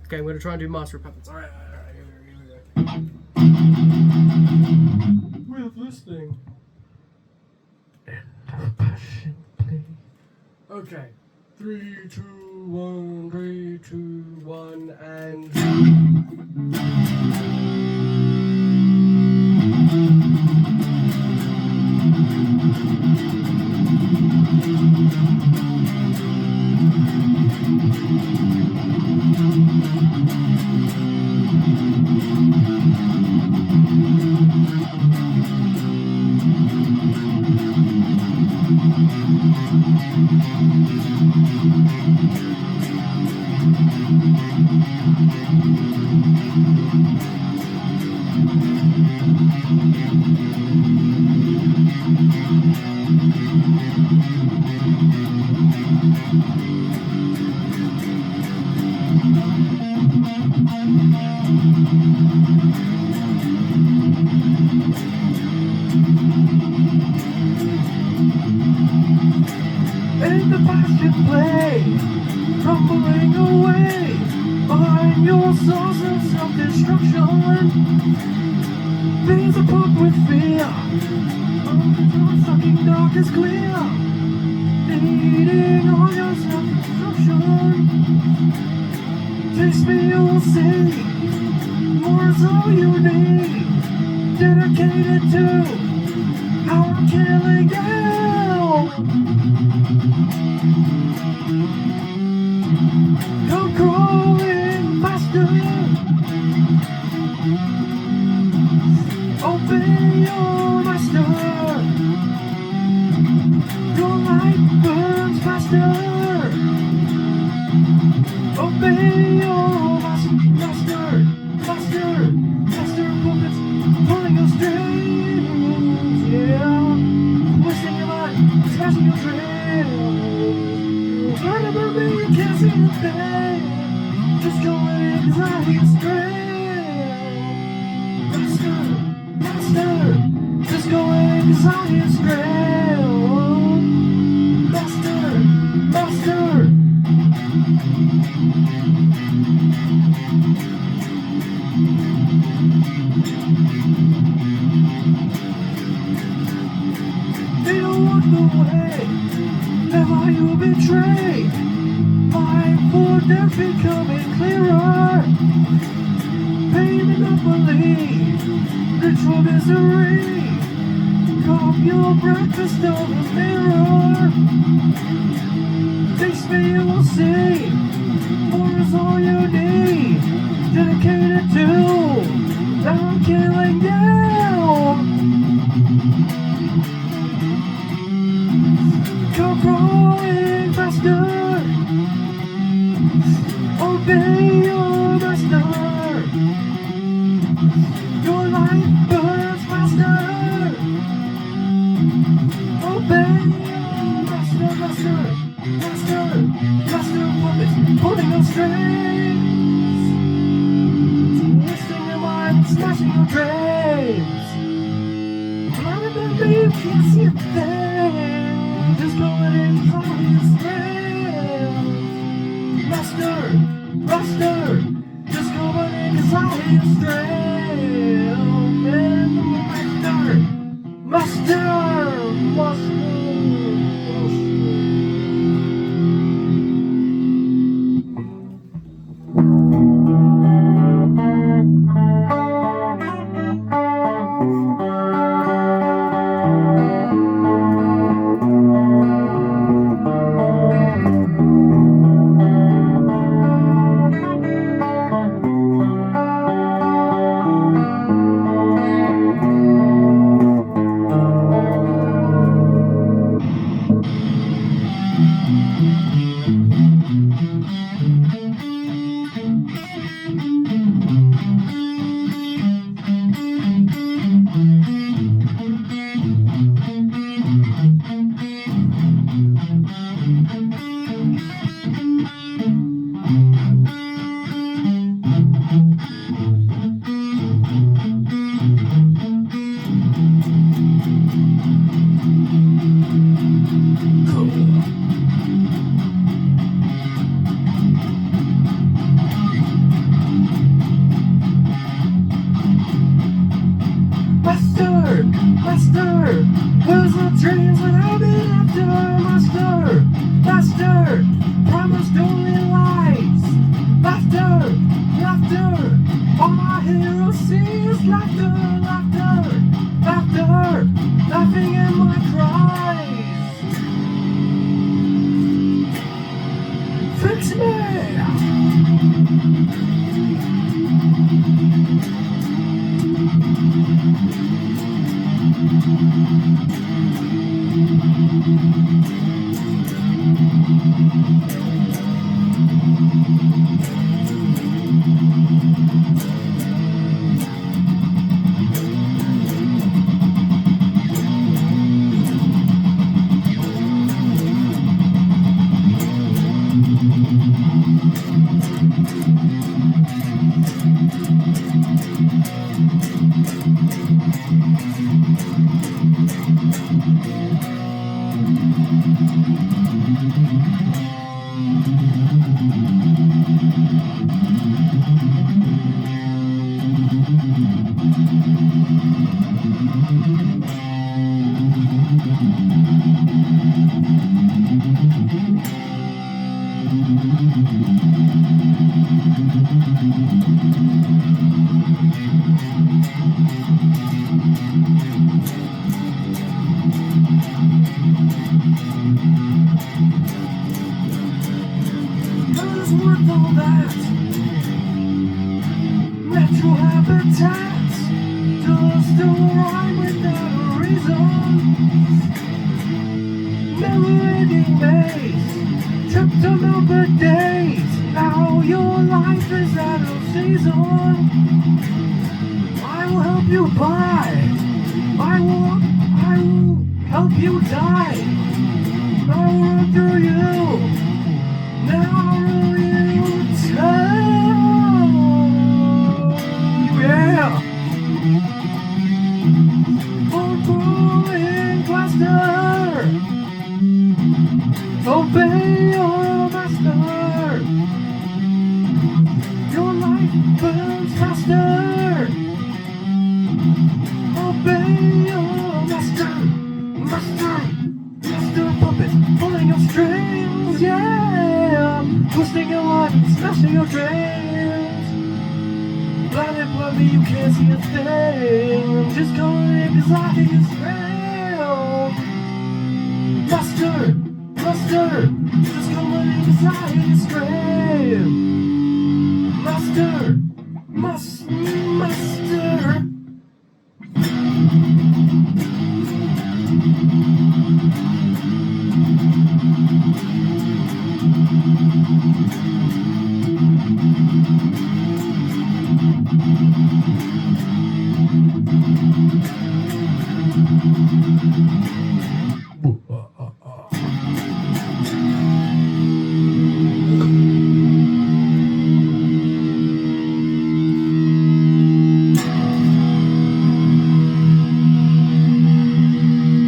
Okay, I'm gonna try and do monster puppets. Alright, here we go. With this thing. Okay. 3, 2, 1, 3, 2, 1, and... And the passion play, crumbling away behind your source of self-destruction. Things are put with fear, your fucking dark is clear, needing all your self-destruction. Taste me, you will see, more is all you need, dedicated to how I'm killing you. Come crawling faster, obey your master. Your light burns faster, obey your master. Master puppets pulling your strings, yeah. Twisting your mind, smashing your dreams. Right above me, you can't see the thing. Just go in cause I hear strength. Master, just go in cause I hear strength. Master. They don't walk the way, never you betrayed. My for death becoming clearer. Pain and unbelief, ritual misery. Cup your breakfast on the mirror. Taste me, you will see. More is all you need. Dedicated to that I'm killing you. Come crawling faster, obey your master. Your life burns faster, obey your master puppets pulling your strings, twisting your mind, smashing your dreams. Remember you can't see a thing. Just go in and follow your strength. Master, just go in and follow your strength. And master. Master, where's the dreams that I've been after? Master, promised only lies. Laughter, all I hear or see is laughter, laughing in my cries. Fix me. Who's worth all that? Natural habitats just a rhyme without a reason. Never-ending maze, tripped on number days. Now your life is out of season. I will help you buy. I will help you die. I will run through you. Now will you tell? Yeah. Falling plaster. Obey your master. Your life burns faster. Obey your master puppet, pulling your strings, yeah, twisting your life and smashing your dreams. Blinded by me, you can't see a thing. I'm just going in 'cause I think it's real. Master, just coming in 'cause I think it's real.